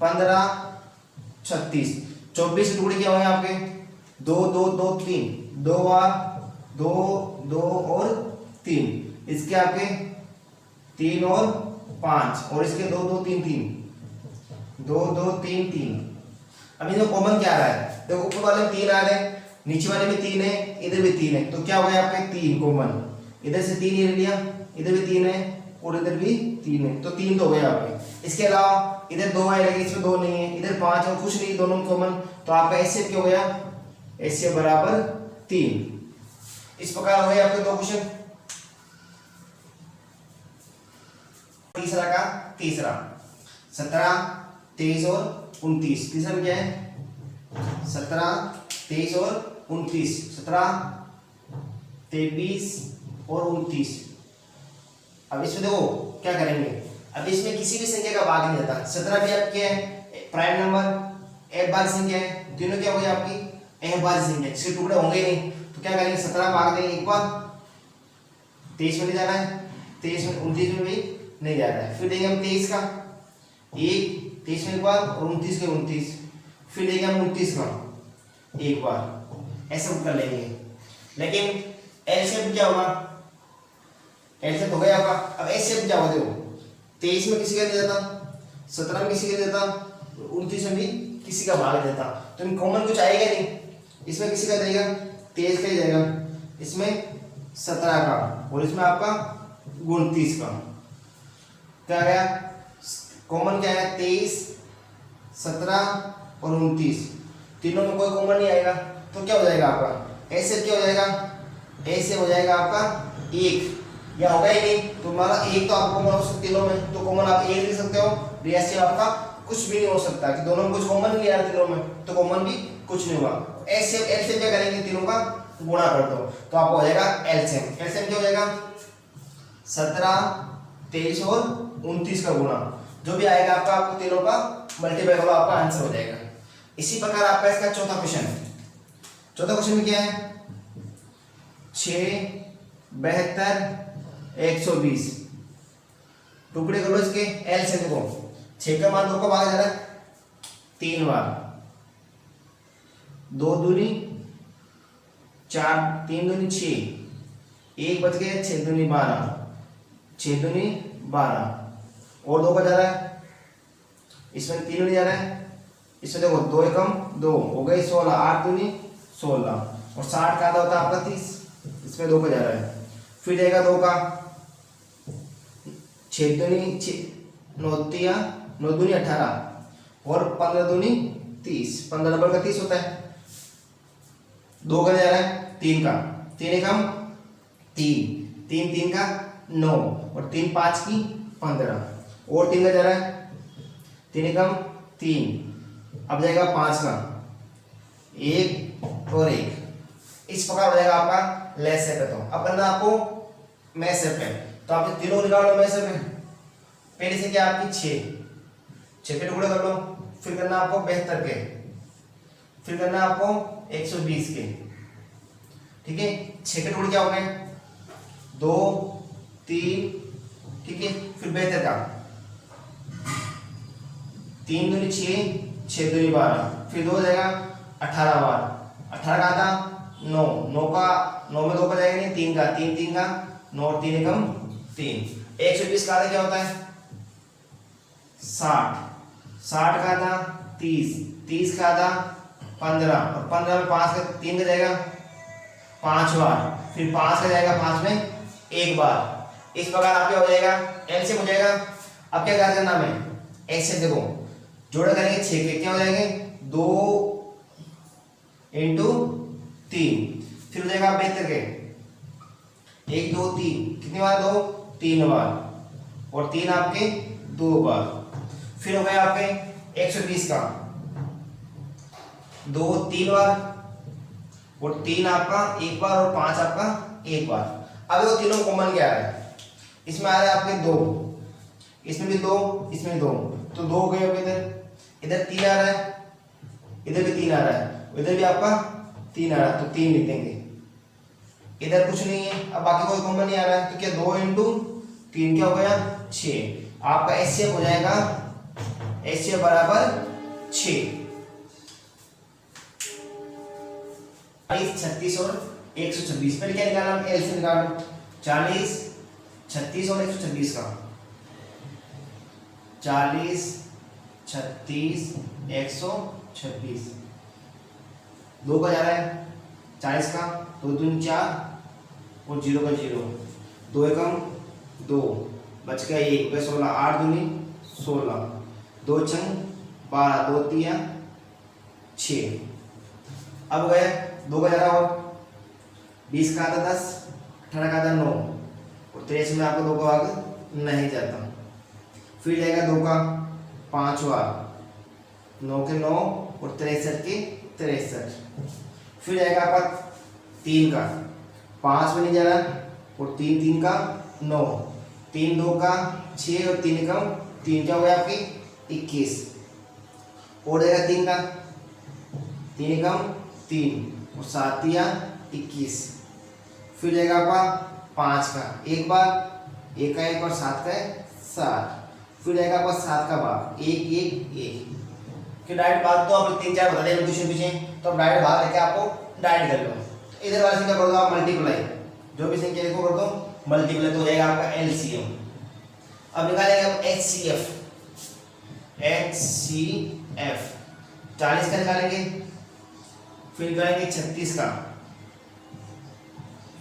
15 36, 24 टुकड़े क्या हुए आपके 2 2 2 3, 2 बार 2 2 और 3, इसके आपके 3 और 5 और इसके 2 2 3 3 2 2 3 3। अब इनमें कॉमन क्या आ रहा है, देखो ऊपर वाले में 3 आ रहे हैं, नीचे वाले में 3 है, इधर भी 3 है, तो क्या हो गया आपके 3 कॉमन, इधर से 3 ले लिया, इधर भी 3 है और इधर भी 3 है, तो 3 तो हो गया आपके। इसके अलावा इधर 2 आएगा, इसमें 2 नहीं है, इधर 5 है, कुछ नहीं, दोनों कॉमन, तो आपका एचसीएफ क्या हो गया, एचसीएफ बराबर 3। इस प्रकार हो गए आपके 2 क्वेश्चन। तीसरा का तीसरा 17 23 और 29, तीसरा में क्या है 17 23 और 29, 17 23 और 29। अब इसमें देखो क्या करेंगे, अब इसमें किसी भी संख्या का भाग नहीं आता, 17 भी आपके प्राइम नंबर एफ बार संख्या है, तीनों क्या हो गई आपकी एफ बार संख्या, इसके टुकड़े होंगे नहीं तो क्या करेंगे 17 भाग देंगे एक बार, 23 में नहीं जाना है, 23 में 29 में भी नहीं जा रहा है, फिर देंगे हम 23 का एक, 23 में एक बार और 29 के 29, फिर देंगे हम 29 का एक बार, ऐसे हम कर लेंगे। लेकिन एलसीएम क्या होगा, एलसीएम हो गया आपका। अब एलसीएम क्या होगा, देखो 23 में किसी का नहीं देता, 17 में किसी का देता, 29 में भी किसी का भाग देता, तो इन कॉमन कुछ आएगा नहीं, इसमें किसी का देगा 23 का ही जाएगा, इसमें 17 का और इसमें आपका 29 का, क्या गया कॉमन क्या है 23, 17 और 29, तीनों में कोई कॉमन नहीं आएगा, तो क्या हो जाएगा आपका ऐसे क्या हो जाएगा, ऐसे हो जाएगा आपका एक, या होगा ही नहीं तो हमारा एक तो आपको कॉमन हो सकता तीनों में, तो कॉमन आप एक लिख सकते हो, रिएक्शन आपका कुछ भी नहीं हो सकता कि दोनों में कुछ कॉमन नहीं आ रहा तीनों में, तो कॉमन भी कुछ नहीं हुआ। ऐसे एलसीएम क्या करेंगे, तीनों का गुणा कर दो तो आपको हो जाएगा एलसीएम। एलसीएम क्या हो जाएगा 17, 23 और 29 का गुणा, जो भी आएगा आपको तीनों का मल्टीप्लाई करो, आपका आंसर हो जाएगा। इसी प्रकार आपका इसका चौथा क्वेश्चन में क्या है 6, 72, 120, टुकड़े करो इसके एलसीएम देखो 6 का मान 2 का भाग जा रहा है 3 बार, 2 दूनी 4, 3 दूनी 6, 1 बच गया 6 दूनी 12, 6 दूनी 12 और 2 का जा रहा है, इसमें 3 नहीं जा रहा है, इसमें देखो 2 एकम 2 हो गई 16, 8 दूनी 16 और 60 का आधा होता है आपका 30, इसमें 2 का जा रहा है, फिर जाएगा 2 का 6 दूनी 9 दूनी 18 और 15 दूनी 30, 15 नंबर का 30 होता है, 2 का जा रहा है 3 का, 3 एकम 3, 3 का 9 और 3 5 की 15 और 3 का जा रहा है 3 एकम 3, अब जाएगा 5 का 1 और 1, इस प्रकार हो जाएगा आपका लेस सेप है। तो अब करना आपको मैस सेप है, तो आप तीनों निकालो मैस सेप है, पहले से क्या आपकी 6 के टुकड़े कर लो, फिर करना आपको 72 के, फिर करना आपको 120 के, ठीक है 6 के टुकड़े क्या हो गए 2, 3, ठीक है, फिर 72 का 3 दूनी 6, 6 दूनी 12, फिर 2 हो जाएगा 18 बार, 18 का आधा 9, 9 में 2 का जाएगा नहीं, 3 का 3 का 9 और 3 एकम 3, 120 का आधा क्या होता है 60, 60 का आधा 30, 30 का आधा 15 और 15 में 5 का 3 का जाएगा 5 बार, फिर 5 का जाएगा 5 में 1 बार, इस प्रकार आपका हो जाएगा एलसीएम हो जाएगा। अब क्या करना है एलसीएम देखो जोड़ा करेंगे 6 के क्या हो जाएंगे 2 इंटू 3, फिर हो जाएगा 72 के 1 2 3 कितनी बार 2 3 बार और 3 आपके 2 बार, फिर हो गया आपके 120 का 2 3 बार और 3 आपका 1 बार और 5 आपका 1 बार। अब वो तीनों कॉमन क्या है, इसमें आ रहा है आपके 2, इसमें भी 2, इसमें भी 2, तो 2 हो गए इधर 3 आ रहा है, इधर भी 3 आ रहा है, इधर भी आपका 3 आ रहा है, तो 3 लिख देंगे, इधर कुछ नहीं है, अब बाकी कोई कॉमन नहीं आ रहा है, तो क्या 2 इंटू 3 क्या हो गया 6, आपका एचसीएफ हो जाएगा एचसीएफ बराबर 6। 40, 36 और 126, पहले क्या निकालना एलसीएम निकालो 40, 36 और 126 का 40, 36, 126, 2 का जा रहा है 40 का 2 दूनी 4 और 0 का 0, 2 एकम 2 बच गया 1 गया 16, 8 दूनी 16, 2 छंग 12, 2 तिया 6, अब गए 2 का जा रहा और 20 का आता 10, 18 का आता 9 और 23 में आपको 2 का भाग नहीं जाता, फिर जाएगा 2 का 5 बार, 9 के 9 और 63 के 63, फिर जाएगा आपका 3 का 5 में नहीं जा रहा और 3 का 9, 3 2 का 6 और 3 का 3 क्या हो गया आपकी 21, और देगा 3 का, 3 एकम 3 और 7 या 21। फिर जाएगा आपका 5 का, एक बार 1 का 1 और 7 का 7। फिर जाएगा आपका 7 का भाग 1 1 1। फिर डायरेक्ट भाग तो आप 3 4 बता दें क्वेश्चन पीछे, तो डायरेक्ट भाग लेके आपको डायरेक्ट कर लो। इधर वाले से क्या कर दो आप मल्टीप्लाई, जो भी संख्या देखो कर दो मल्टीप्लाई, तो हो जाएगा आपका एलसीएम। अब निकालेंगे हम एचसीएफ। एचसीएफ 40 का निकालेंगे, फिर निकालेंगे 36 का,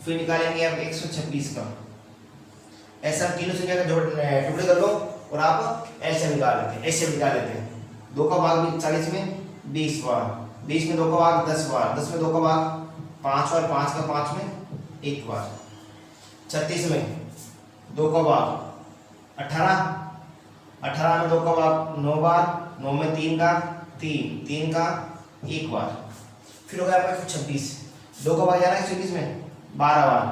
फिर निकालेंगे आप 126 का। ऐसा तीनों संख्या का टुकड़े कर लो और आप एलसीएम निकाल लेते हैं, एचसीएफ निकाल लेते हैं। 2 का भाग 40 में 20 बार, 20 में 2 का भाग 10 बार, 10 में 2 का भाग 5 बार, 5 का 5 में 1 बार। 36 में 2 का भाग 18, 18 में 2 का भाग 9 बार, 9 में 3 का 3 का 1 बार। फिर हो गया आपका 26, 2 का भाग जाना है 26 में 12 बार,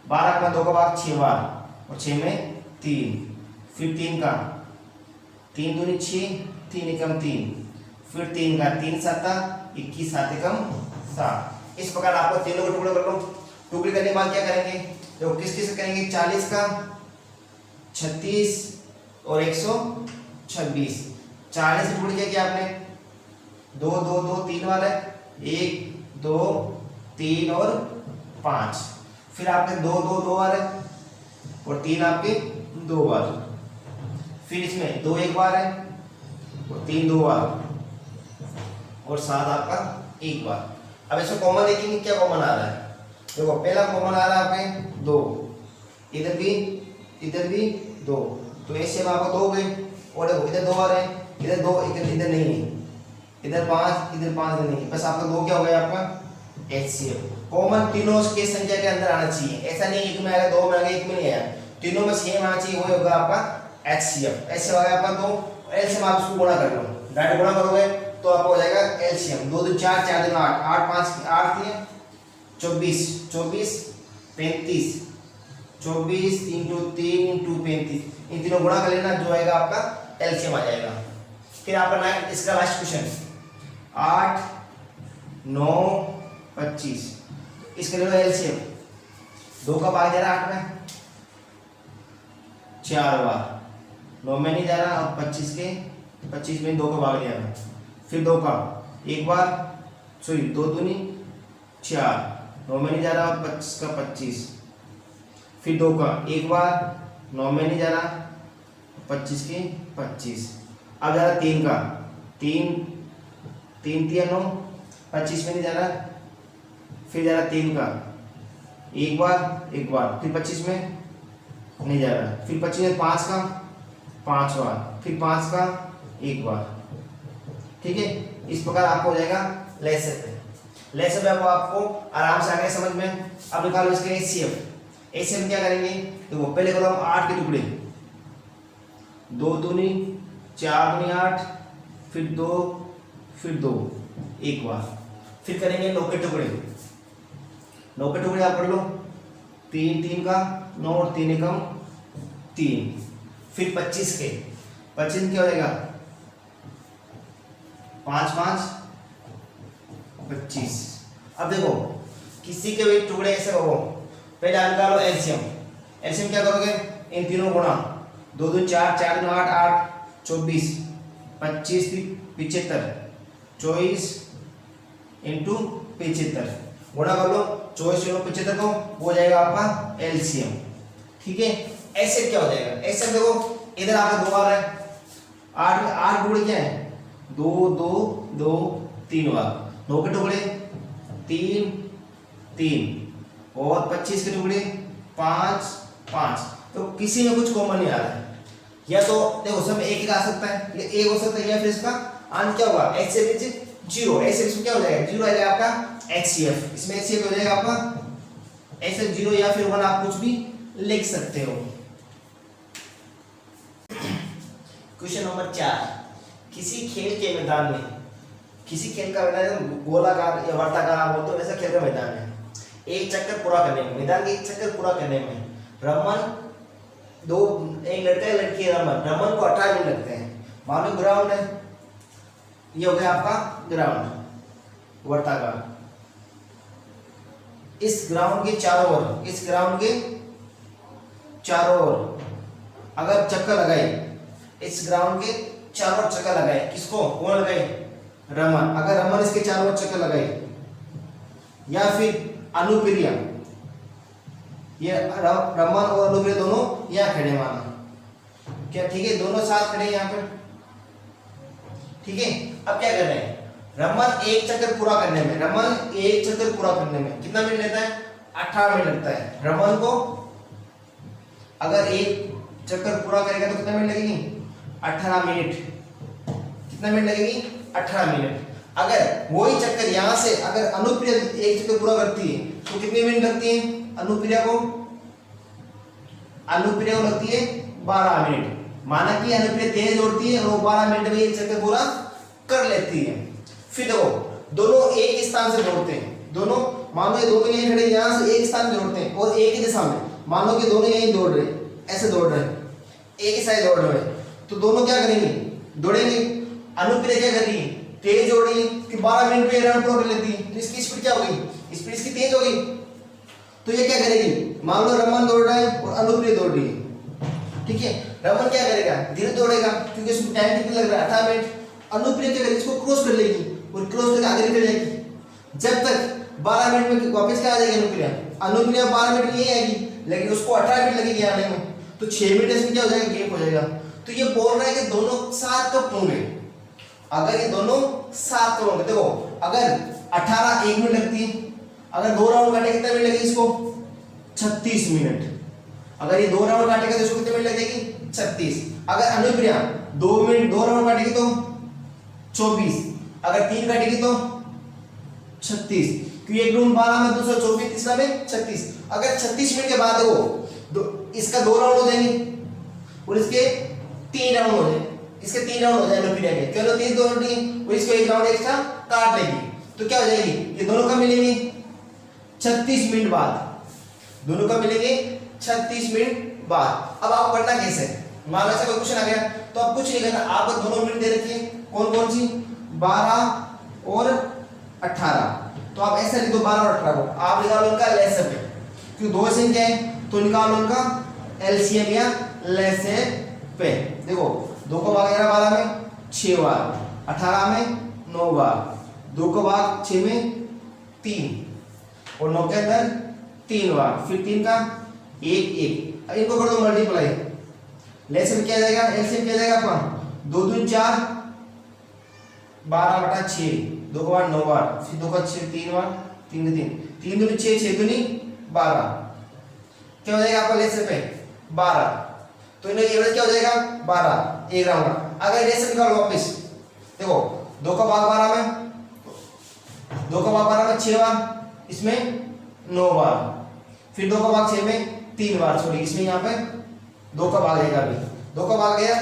12 में 2 का भाग 6 बार और 6 में 3। फिर 3 का 3 दूनी 6, 3 एकम 3, फिर 3 का 3 7 21, 7 एकम 7। इस प्रकार आपको तीनों को टुकड़े कर लो। टुकड़े करने के बाद क्या करेंगे, तो किस किस करेंगे, 40 का 36 और 126। 40 टुकड़े क्या किया आपने, 2 2 2 3 वाला है, 1 2 3 और 5। फिर आपके 2 2 2 बार है और 3 आपके 2 बार। फिर इसमें 2 1 बार है और 3 2 बार और 7 आपका 1 बार। अब इसको कॉमन देखेंगे, क्या कॉमन आ रहा है, देखो पहला कॉमन आ रहा है आपके 2, इधर भी 2, तो ऐसे में आपको 2 हो गए। और देखो इधर 2 आ रहे हैं, इधर 2 इधर नहीं है, इधर 5 इधर नहीं है, बस आपका 2 क्या हो गया आपका एचसीएफ। कॉमन तीनों के संख्या के अंदर आना चाहिए, ऐसा नहीं एक में आएगा 2 में आएगा 1 में नहीं आया, तीनों में सेम आना चाहिए, वो होगा आपका एचसीएफ। ऐसे हो गया आपका 2, एलसीएम आप इसको गुणा कर लो, डायरेक्ट गुणा करोगे तो आपको हो जाएगा एलसीएम 2 2 4 4 2 8 8 5 8 दिए 24 24 35 24 3 2 3 2 35, इन तीनों गुणा कर लेना, जो आएगा आपका एलसीएम आ जाएगा। फिर आपका इसका लास्ट क्वेश्चन 8 9 25, इसके लिए एलसीएम 2 का भाग जा रहा 8 में 4 बार, 9 में नहीं जा रहा और 25 में 2 का भाग लिया था। फिर 2 का 1 बार, सॉरी 2 दूनी 4, 9 में नहीं जा रहा और 25 का 25। फिर 2 का 1 बार, 9 में नहीं जा रहा 25 के 25। अब जा रहा 3 का 3 3 3 9, 25 में नहीं जा रहा। फिर जा रहा 3 का 1 बार, फिर 25 में नहीं जा रहा। फिर 25 में 5 का 5 बार, फिर 5 का 1 बार। ठीक है, इस प्रकार आपको हो जाएगा लेसन में आपको आराम से आ गया समझ में। अब निकालो इसके एचसीएफ। एचसीएफ क्या करेंगे, तो वो पहले करो हम 8 के टुकड़े, 2 दूनी 4 दूनी 8, फिर 2 1 बार। फिर करेंगे 9 के टुकड़े, 9 के टुकड़े आप कर लो, 3 3 का 9 और 3 एकम 3। फिर 25 के 25 क्या हो जाएगा 5 5 25। अब देखो किसी के भी टुकड़े ऐसे हो, पहले आप निकालो एलसीएम। एलसीएम क्या करोगे, इन तीनों गुणा 2 2 4 4 2 8 8 24 25 75 24 इंटू 75 गुणा कर लो 24 इंटू 75 को, वो हो जाएगा आपका एलसीएम। ठीक है, ऐसे क्या हो जाएगा, ऐसे देखो इधर आपका 2 आ रहा है, 8 टुकड़े क्या है 2 2 2 3 बार, 9 के टुकड़े 3 3 और 25 के टुकड़े 5 5। तो किसी में कुछ कॉमन नहीं आ रहा है, या तो देखो सब एक ही आ सकता है, ये एक हो सकता है, या फिर इसका आंसर क्या होगा एचसीएफ 0। एचसीएफ क्या हो जाएगा 0 आ जाएगा आपका एचसीएफ। इसमें एचसीएफ हो जाएगा आपका एचसीएफ 0 या फिर 1, आप कुछ भी लिख सकते हो। क्वेश्चन नंबर 4, किसी खेल के मैदान में, किसी खेल का मैदान गोलाकार या वर्ताकार आप बोलते हो वैसा खेल का मैदान है, एक चक्कर पूरा करने में, मैदान के एक चक्कर पूरा करने में रमन एक लड़का एक लड़की रमन को 18 मिनट लगते हैं। मान लो ग्राउंड है, ये हो गया आपका ग्राउंड, वर्ताकार। इस ग्राउंड के चारों ओर, इस ग्राउंड के चारों ओर अगर चक्कर लगाए, इस ग्राउंड के चारों ओर चक्कर लगाए, किसको, कौन लगाए, रमन। अगर रमन इसके चारों ओर चक्कर लगाए, या फिर अनुप्रिया, ये रमन और अनुप्रिया दोनों यहाँ खड़े माना, क्या ठीक है, दोनों साथ खड़े यहाँ पर, ठीक है। अब क्या कर रहे हैं, रमन एक चक्कर पूरा करने में, रमन एक चक्कर पूरा करने में कितना मिनट लेता है, 18 मिनट लगता है। रमन को अगर एक चक्कर पूरा करेगा तो कितना मिनट लगेगी, 18 मिनट। कितना मिनट लगेगी, 18 मिनट। अगर वही चक्कर यहां से अगर अनुप्रिया एक चक्कर पूरा करती है तो कितने मिनट लगती है अनुप्रिया को, अनुप्रिया को लगती है 12 मिनट। माना कि अनुप्रिया तेज दौड़ती है और वो 12 मिनट में एक चक्कर पूरा कर लेती है। फिर देखो दोनों एक स्थान से दौड़ते हैं, दोनों मान लो ये दोनों यहीं खड़े, यहाँ से एक स्थान में दौड़ते हैं और एक ही दिशा में, मान लो कि दोनों यहीं दौड़ रहे, ऐसे दौड़ रहे हैं, एक ही साइड दौड़ रहे हैं, तो दोनों क्या करेंगे, दौड़ेंगे। अनुप्रिया क्या कर रही है, तेज दौड़ रही है कि 12 मिनट में रन पूरा कर लेती है, तो इसकी स्पीड क्या होगी, स्पीड इसकी तेज होगी। तो ये क्या करेगी, मान लो रमन दौड़ रहा है और अनुप्रिया दौड़ रही है, ठीक है। रमन क्या करेगा, धीरे दौड़ेगा क्योंकि इसमें टाइम कितना लग रहा है, 18 मिनट। अनुप्रिया क्या करेगी, इसको क्रॉस कर लेगी और क्रॉस करके आगे निकल जाएगी, जब तक 12 मिनट में वापस क्या आ जाएगी अनुप्रिया, अनुप्रिया 12 मिनट में यही आएगी, लेकिन उसको 18 मिनट लगेगी आने में, तो 6 मिनट इसमें क्या हो जाएगा, गैप हो जाएगा। तो ये बोल रहा है कि दोनों साथ कब होंगे, अगर ये दोनों साथ कब होंगे। देखो अगर 18 1 मिनट लगती है, अगर 2 राउंड काटे कितना मिनट लगेगी इसको, 36 मिनट। अगर ये 2 राउंड काटेगा तो इसको कितने मिनट लगेगी, 36। अगर अनुप्रिया 2 राउंड काटेगी तो 24, अगर 3 काटेगी तो 36, क्योंकि एक राउंड 12 में, दूसरा 24, तीसरा में 36। अगर 36 मिनट के बाद वो इसका 2 राउंड हो जाएंगे और इसके 3 राउंड हो जाएंगे, इसके 3 राउंड हो जाएंगे अनुप्रिया के, क्यों 3 दौड़ रही और इसको 1 राउंड एक्स्ट्रा काट लेगी, तो क्या हो जाएगी, ये दोनों कब मिलेंगे, 36 मिनट बाद, दोनों कब मिलेंगे, 36 मिनट बाद। अब आप पढ़ना कैसे, मान लो ऐसा कोई क्वेश्चन आ गया तो आप कुछ नहीं करना, आपको दोनों मिनट दे रखी है, कौन कौन सी, 12 और 18, तो आप ऐसे लिख दो 12 और 18 को, आप निकालो इनका लेसेप, क्योंकि दो संख्या है तो निकालो इनका एलसीएम या लेसेप। देखो 2 को भाग 12 में 6 बार, 18 में 9 बार, 2 को भाग 6 में 3 और 9 के अंदर 3 बार, फिर 3 का 1 1। अब इनको कर दो मल्टीप्लाई, लेसेप क्या जाएगा, एलसीएम क्या जाएगा आपका, 2 दूनी 4, 12/6, 2 को बार 9 बार, फिर 2 का 6 3 बार, 3 के 3, 3 दूनी 6, 6 दूनी 12, क्या हो जाएगा आपका लेसेप है 12, तो इनका एवरेज क्या हो जाएगा 12 एक राउंड। अगर लेसेप निकालो वापस, देखो 2 का भाग 12 में, 2 का भाग 12 में 6 बार, इसमें 9 बार, फिर 2 का भाग 6 में 3 बार, सॉरी इसमें यहाँ पे 2 का भाग जाएगा, अभी 2 का भाग गया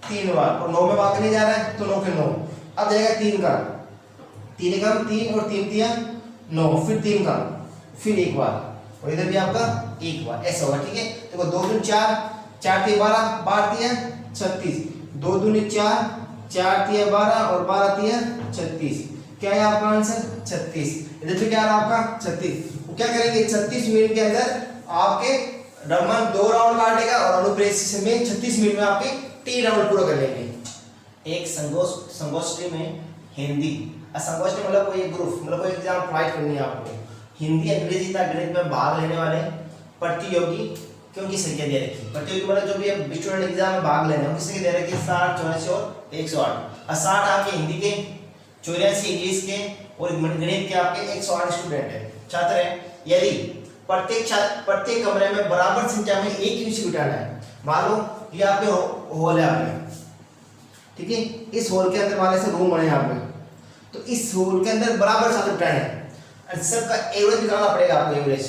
3 बार और 9 में भाग नहीं जा रहा है तो 9 के 9, अब जाएगा 3 का, 3 का 3 और 3 3 9, फिर 3 का, फिर 1 बार और इधर भी आपका 1 बार, ऐसा होगा, ठीक है। देखो 2 दूनी 4, 4 3 12, 12 3 36, 2 दूनी 4, 4 3 12 और 12 3 36, क्या है आपका आंसर 36। इधर भी क्या आ रहा है आपका 36। वो क्या करेंगे 36 मिनट के अंदर आपके रमन 2 राउंड काटेगा और अनुप्रिया में 36 मिनट में आपके 3 राउंड पूरा कर लेंगे। एक संगोष्ठी में हिंदी, संगोष्ठी मतलब कोई ग्रुप, मतलब कोई एग्जाम प्रोवाइड करनी है आपको, हिंदी अंग्रेजी तथा गणित में भाग लेने वाले प्रतियोगी क्योंकि संख्या दे रखी, प्रतियोगी मतलब जो भी स्टूडेंट एग्जाम में भाग लेने उनकी संख्या दे रखी 60 84 और 108। 60 आपके हिंदी के, 84 इंग्लिश के और गणित के आपके 108 स्टूडेंट है, छात्र है। यदि प्रत्येक कमरे में बराबर संख्या में एक ही विषय बिठाना है, मान लो ये आपके हॉल है आपने, ठीक है, इस हॉल के अंदर मान से रूम बने आपने, तो इस हॉल के अंदर बराबर छात्र बिठाने हैं, सबका एवरेज निकालना पड़ेगा आपको, एवरेज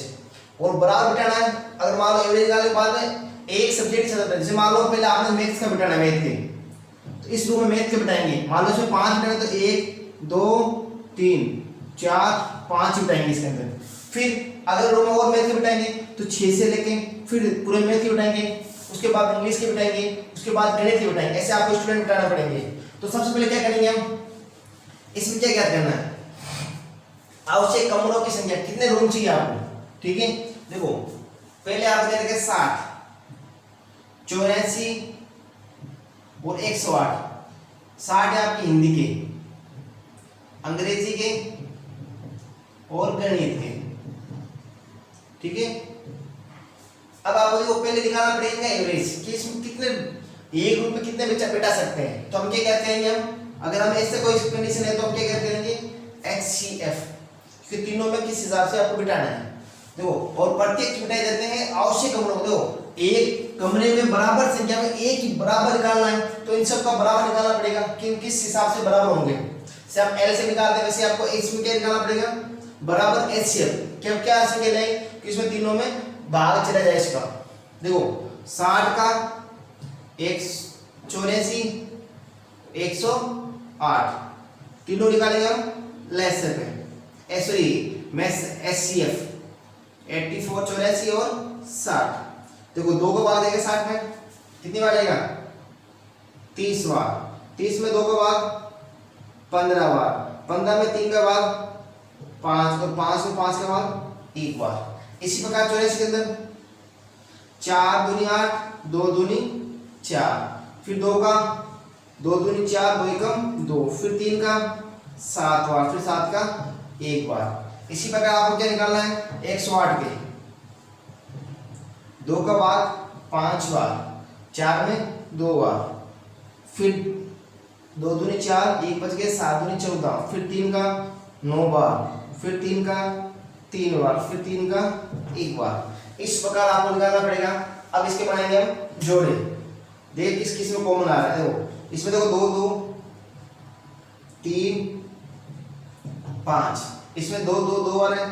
और बराबर बिठाना है। अगर मान लो एवरेज निकालने के बाद में एक सब्जेक्ट छात्र, जैसे मान लो पहले आपने मैथ्स का बिठाना है, मैथ के, तो इस रूम में मैथ के बिठाएंगे, मान लो इसमें 5 बिठाएंगे तो 1 2 3 4 5 बिठाएंगे इसके अंदर। फिर अगर रूम में और मैथ के बिठाएंगे तो 6 से लेके फिर पूरे मैथ के बिठाएंगे, उसके बाद इंग्लिश के बिठाएंगे, उसके बाद गणित के बिठाएंगे, ऐसे आपको स्टूडेंट बिठाना पड़ेंगे। तो सबसे पहले क्या करेंगे हम, इसमें क्या क्या करना है, आवश्यक कमरों की संख्या, कितने रूम चाहिए आपको, ठीक है। देखो पहले आप दे रखे 60, 84 और 108। 60 है आपकी हिंदी के, अंग्रेजी के और गणित के, ठीक है। अब आपको देखो पहले निकालना पड़ेगा एवरेज कि इसमें कितने, एक रूम में कितने बच्चा बैठा सकते हैं। तो हम क्या कहते हैं, हम अगर हम ऐसे कोई कंडीशन है तो हम क्या कहते हैं HCF, कि तीनों में किस हिसाब से आपको बिठाना है। देखो और प्रत्येक बिठाए जाते हैं आवश्यक कमरों को। देखो एक कमरे में बराबर संख्या में एक ही बराबर निकालना है, तो इन सब का बराबर निकालना पड़ेगा कि किस हिसाब से बराबर होंगे। जैसे आप L से निकालते हैं वैसे आपको H में क्या निकालना पड़ेगा, बराबर HCF। क्या संख्या लाए कि इसमें तीनों में भाग चला जाए इसका। देखो 60 का 184 108 तीनों निकालेंगे हम लेसर पे, सॉरी मैं HCF 84 84 और 60। देखो 2 को भाग देंगे 60 में, कितनी बार जाएगा 30 बार, 30 में 2 का भाग 15 बार, 15 में 3 का भाग 5 और 5 में 5 का भाग 1 बार। इसी प्रकार 84 के अंदर 4 दूनी 8, 2 दूनी 4, फिर 2 का 2 दूनी 4, 2 एकम 2, फिर 3 का 7 बार, फिर 7 का 1 बार। इसी प्रकार आपको क्या निकालना है 108 के 2 का भाग 5 बार, 4 में 2 बार, फिर 2 दूनी 4, 1 बच गए, 7 दूनी 14, फिर 3 का 9 बार, फिर 3 का 3 बार, फिर 3 का 1 बार। इस प्रकार आपको निकालना पड़ेगा। अब इसके बनाएंगे हम जोड़े, देख किस किस में कॉमन आ रहा है। देखो इसमें देखो 2 2 3 5, इसमें 2 2 2 बार है,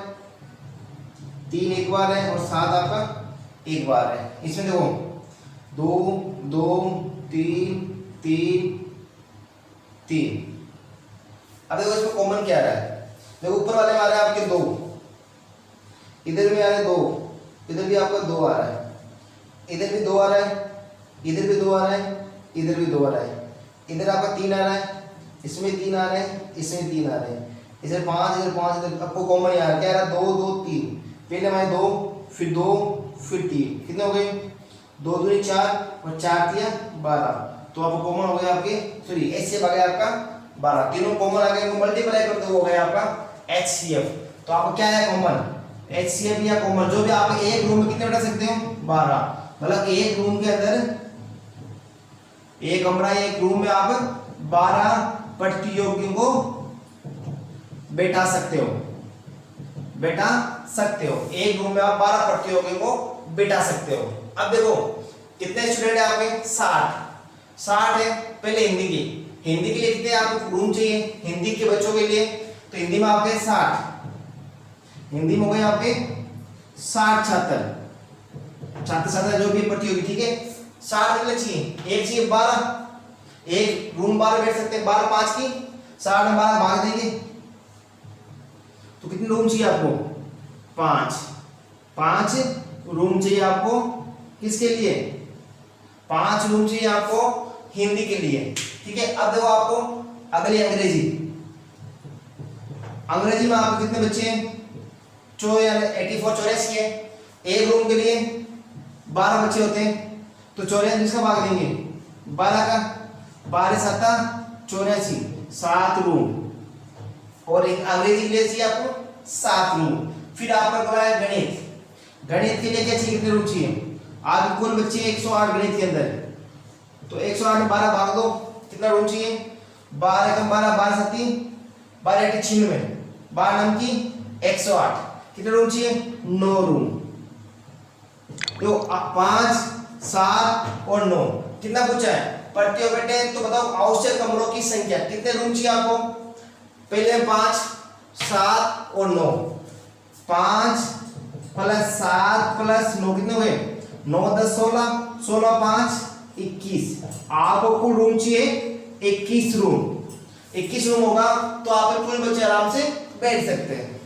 3 1 बार है और 7 आपका 1 बार है। इसमें देखो 2 2 3 3 3। अब देखो इसमें कॉमन क्या आ रहा है, देखो ऊपर वाले में आ रहा है आपके 2, इधर में आ रहा है 2, इधर भी आपका 2 आ रहा है, इधर भी 2 आ रहा है, इधर भी 2 आ रहा है, इधर भी 2 आ रहा है, इधर आपका 3 आ रहा है, इसमें 3 आ रहे हैं, इसमें 3 आ रहे हैं, इधर 5, इधर 5, इधर आपको कॉमन आ रहा है। क्या आ रहा है 2 2 3, पहले हमारे 2 फिर 2 फिर 3, कितने हो गए 2 दूनी 4 और 4 दिया 12। तो आपको कॉमन हो गया आपके, सॉरी HCF आ गया आपका 12, तीनों कॉमन आ गए, मल्टीप्लाई करते हो गया आपका HCF। तो आपको क्या है कॉमन HCF या कॉमन, जो भी आप एक रूम में कितने बैठा सकते हो 12, मतलब एक रूम के अंदर एक कमरा एक रूम में आप 12 प्रतियोगियों को बैठा सकते हो, बैठा सकते हो। एक रूम में आप 12 प्रतियोगियों को बैठा सकते हो। अब देखो कितने स्टूडेंट है आपके 60 है। पहले हिंदी की, हिंदी के लिए कितने आपको रूम चाहिए हिंदी के बच्चों के लिए, तो हिंदी में आपके 60, हिंदी में हो गए आपके 60 छात्र जो भी प्रतियोगी, ठीक है 60 कितने चाहिए, एक चाहिए 12, एक रूम 12 बैठ सकते हैं, 12 5 की 60 में 12 भाग देंगे तो कितने रूम चाहिए आपको 5 रूम चाहिए आपको, किसके लिए 5 रूम चाहिए आपको हिंदी के लिए, ठीक है। अब देखो आपको अगली अंग्रेजी में आपको कितने बच्चे हैं 84 84 है, एक रूम के लिए 12 बच्चे होते हैं, तो 84 किसका भाग देंगे 12 का, 12 7 84 7 रूम, और एक अंग्रेजी के लिए चाहिए आपको 7 रूम। फिर आपका बोला है गणित, गणित के लिए क्या चाहिए कितने रूम चाहिए, आप कुल बच्चे 108 गणित के अंदर, तो 108 में 12 भाग दो, कितना रूम चाहिए 12 कम 12 12 7 12 8 96, 12 नाम की 108, कितने रूम चाहिए 9 रूम। तो 5 7 और 9 कितना पूछा है प्रतियोगी बेटे, तो बताओ आवश्यक कमरों की संख्या, कितने रूम चाहिए आपको, पहले 5 7 और 9, 5 प्लस 7 प्लस 9 कितने हुए 9 10 16, 16 5 21, आपको कुल रूम चाहिए 21 रूम, 21 रूम होगा तो आप कुल बच्चे आराम से बैठ सकते हैं।